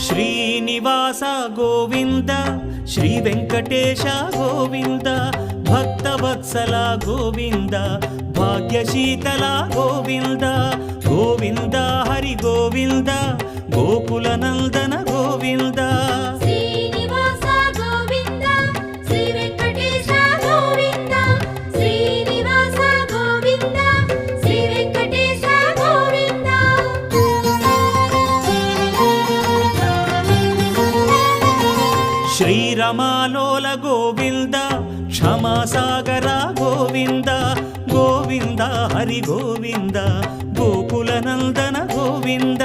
Srinivasa Govinda Shri Venkatesha Govinda Bhaktavatsala Govinda భాగ్యశీతల Govinda Govinda Hari Govinda Gokula Nandana Govinda Srinivasa Govinda Shri Venkatesha Govinda Srinivasa Govinda Shri Venkatesha Govinda శ్రీరమాలోల Govinda క్షమాసాగర Govinda Govinda Hari Govinda Gokula Nandana Govinda